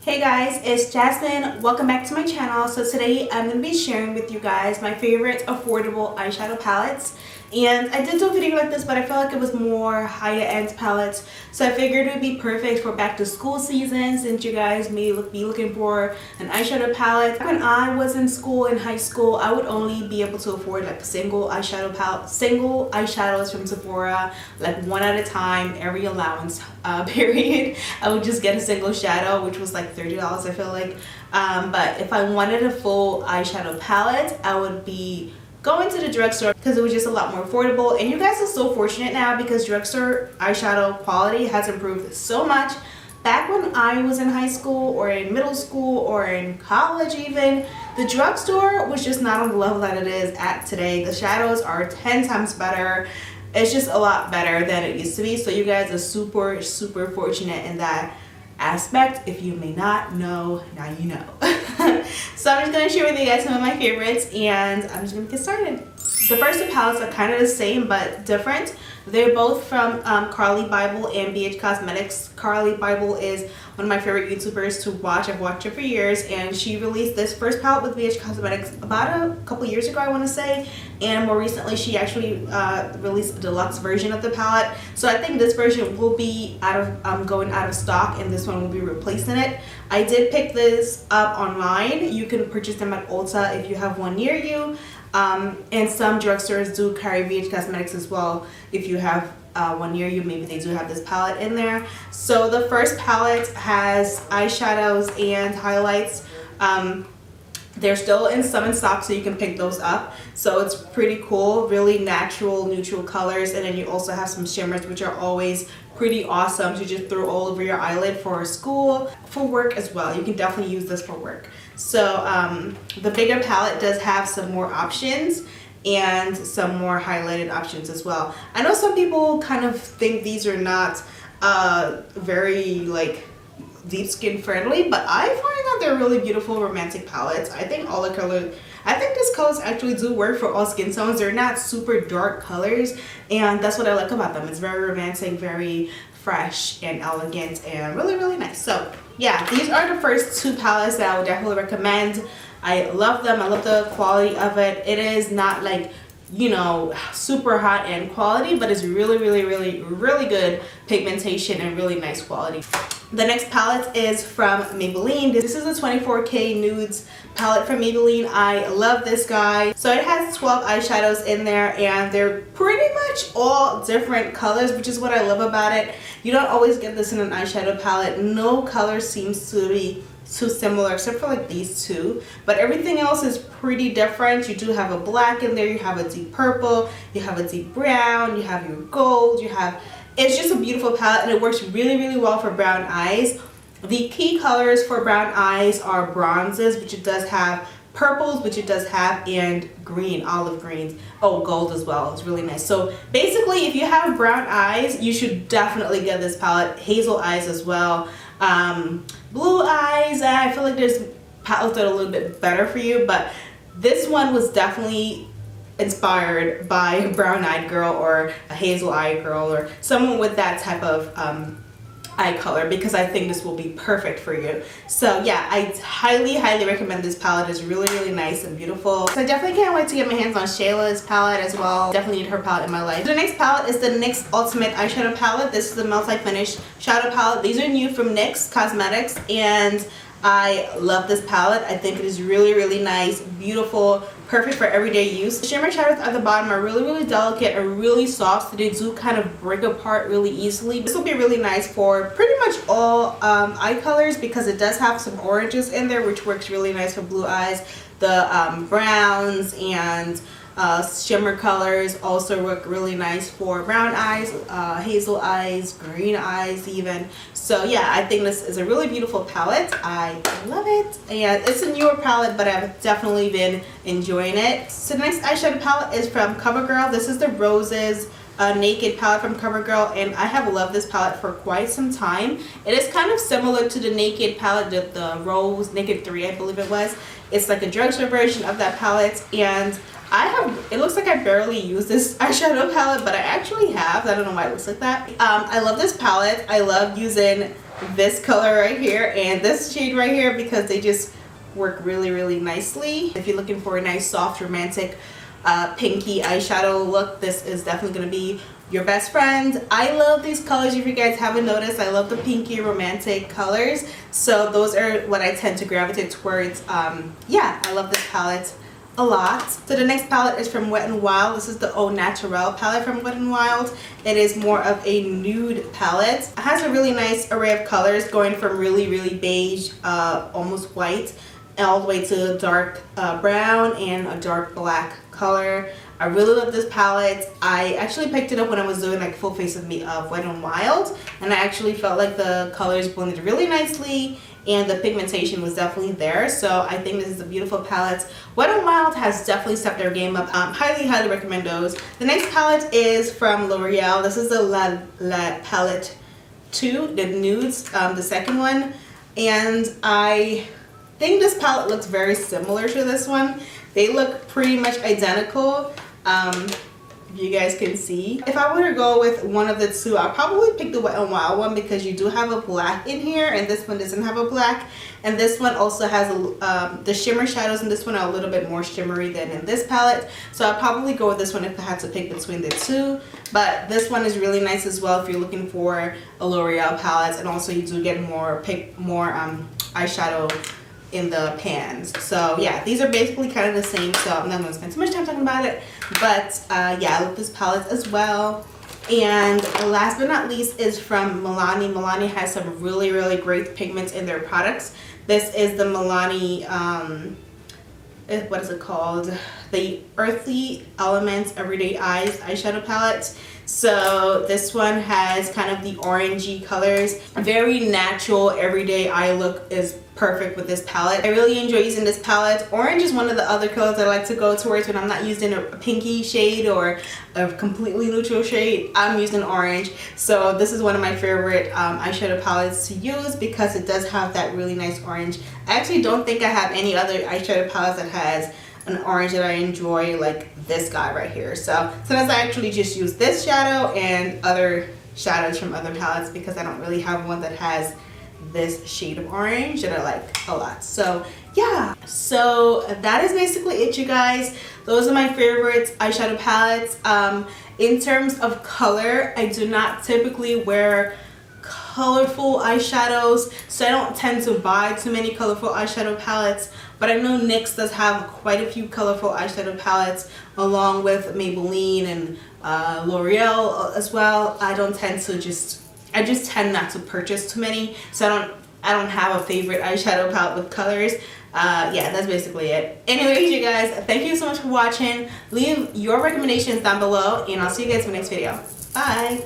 Hey guys, it's Jasmine. Welcome back to my channel. So today I'm going to be sharing with you guys my favorite affordable eyeshadow palettes. And I did do a video like this, but I felt like it was more higher end palettes. So I figured it would be perfect for back to school season since you guys may be looking for an eyeshadow palette. When I was in school, in high school, I would only be able to afford like a single eyeshadow palette, single eyeshadows from Sephora, like one at a time, every allowance period. I would just get a single shadow, which was like $30, I feel like. But if I wanted a full eyeshadow palette, I would be going to the drugstore because it was just a lot more affordable. And you guys are so fortunate now because drugstore eyeshadow quality has improved so much. Back when I was in high school or in middle school or in college even, the drugstore was just not on the level that it is at today. The shadows are 10 times better. It's just a lot better than it used to be. So you guys are super fortunate in that aspect. If you may not know, now you know. So I'm just going to share with you guys some of my favorites and I'm just going to get started. The first two palettes are kind of the same but different. They're both from Carly Bible and BH Cosmetics. Carly Bible is one of my favorite YouTubers to watch. I've watched her for years, and she released this first palette with BH Cosmetics about a couple years ago, I want to say. And more recently, she actually released a deluxe version of the palette. So I think this version will be going out of stock, and this one will be replacing it. I did pick this up online. You can purchase them at Ulta if you have one near you. And some drugstores do carry BH Cosmetics as well. If you have one near you, maybe they do have this palette in there. So the first palette has eyeshadows and highlights. They're still in stock, so you can pick those up. So it's pretty cool, really natural, neutral colors. And then you also have some shimmers, which are always pretty awesome to just throw all over your eyelid for school, for work as well. You can definitely use this for work. So the bigger palette does have some more options and some more highlighted options as well. I know some people kind of think these are not very like deep skin friendly, but I find that they're really beautiful romantic palettes. I think all the colors, I think these colors actually do work for all skin tones. They're not super dark colors, and that's what I like about them. It's very romantic, very fresh and elegant, and really nice. So yeah, these are the first two palettes that I would definitely recommend. I love them. I love the quality of it. It is not like, you know, super high end quality, but it's really good pigmentation and really nice quality. The next palette is from Maybelline. This is a 24K Nudes palette from Maybelline. I love this guy. So it has 12 eyeshadows in there, and they're pretty much all different colors, which is what I love about it. You don't always get this in an eyeshadow palette. No color seems to be too similar except for like these two, but everything else is pretty different. You do have a black in there, you have a deep purple, you have a deep brown, you have your gold, you have, it's just a beautiful palette, and it works really well for brown eyes. The key colors for brown eyes are bronzes, which it does have, purples, which it does have, and green, olive greens. Oh, gold as well. It's really nice. So basically, if you have brown eyes, you should definitely get this palette. Hazel eyes as well. Blue eyes, I feel like there's palettes that are a little bit better for you, but this one was definitely inspired by a brown-eyed girl or a hazel-eyed girl or someone with that type of eye color, because I think this will be perfect for you. So yeah, I highly recommend this palette. It's really nice and beautiful. So I definitely can't wait to get my hands on Shayla's palette as well. Definitely need her palette in my life. The next palette is the NYX Ultimate Eyeshadow Palette. This is the multi-finish shadow palette. These are new from NYX Cosmetics, and I love this palette. I think it is really nice, beautiful, perfect for everyday use. The shimmer shadows at the bottom are really delicate and really soft, so they do kind of break apart really easily. This will be really nice for pretty much all eye colors because it does have some oranges in there, which works really nice for blue eyes. The browns and shimmer colors also work really nice for brown eyes, hazel eyes, green eyes even. So yeah, I think this is a really beautiful palette. I love it, and it's a newer palette, but I've definitely been enjoying it. So the next eyeshadow palette is from CoverGirl. This is the Roses Naked palette from CoverGirl, and I have loved this palette for quite some time. It is kind of similar to the Naked palette, the Rose Naked 3, I believe it was. It's like a drugstore version of that palette, and it looks like I barely use this eyeshadow palette, but I actually have. I don't know why it looks like that. I love this palette. I love using this color right here and this shade right here because they just work really nicely. If you're looking for a nice soft romantic pinky eyeshadow look, this is definitely going to be your best friend. I love these colors. If you guys haven't noticed, I love the pinky romantic colors, so those are what I tend to gravitate towards. Yeah, I love this palette a lot. So the next palette is from Wet n Wild. This is the Au Naturel palette from Wet n Wild. It is more of a nude palette. It has a really nice array of colors going from really beige, almost white, all the way to dark brown and a dark black color. I really love this palette. I actually picked it up when I was doing like full face of Wet n Wild, and I actually felt like the colors blended really nicely and the pigmentation was definitely there. So I think this is a beautiful palette. Wet n Wild has definitely stepped their game up. Highly recommend those. The next palette is from L'Oreal. This is the La Palette 2, the nudes, the second one, and I think this palette looks very similar to this one. They look pretty much identical. If you guys can see. If I were to go with one of the two, I'll probably pick the Wet n Wild one because you do have a black in here and this one doesn't have a black. And this one also has the shimmer shadows, and this one are a little bit more shimmery than in this palette. So I'll probably go with this one if I had to pick between the two. But this one is really nice as well if you're looking for a L'Oreal palette, and also you do get more eyeshadow in the pans. So yeah, these are basically kind of the same, so I'm not going to spend too much time talking about it. But yeah, I love this palette as well. And last but not least is from Milani. Milani has some really great pigments in their products. This is the Milani, what is it called? The Earthly Elements Everyday Eyes eyeshadow palette. So this one has kind of the orangey colors. Very natural everyday eye look is perfect with this palette. I really enjoy using this palette. Orange is one of the other colors I like to go towards when I'm not using a pinky shade or a completely neutral shade. I'm using orange. So this is one of my favorite eyeshadow palettes to use because it does have that really nice orange. I actually don't think I have any other eyeshadow palettes that has an orange that I enjoy like this guy right here. So sometimes I actually just use this shadow and other shadows from other palettes because I don't really have one that has this shade of orange that I like a lot. So yeah, so that is basically it, you guys. Those are my favorite eyeshadow palettes. In terms of color, I do not typically wear colorful eyeshadows, so I don't tend to buy too many colorful eyeshadow palettes, but I know NYX does have quite a few colorful eyeshadow palettes along with Maybelline and L'Oreal as well. I just tend not to purchase too many, so I don't have a favorite eyeshadow palette with colors. Yeah, that's basically it. Anyways, you guys, thank you so much for watching. Leave your recommendations down below, and I'll see you guys in the next video. Bye!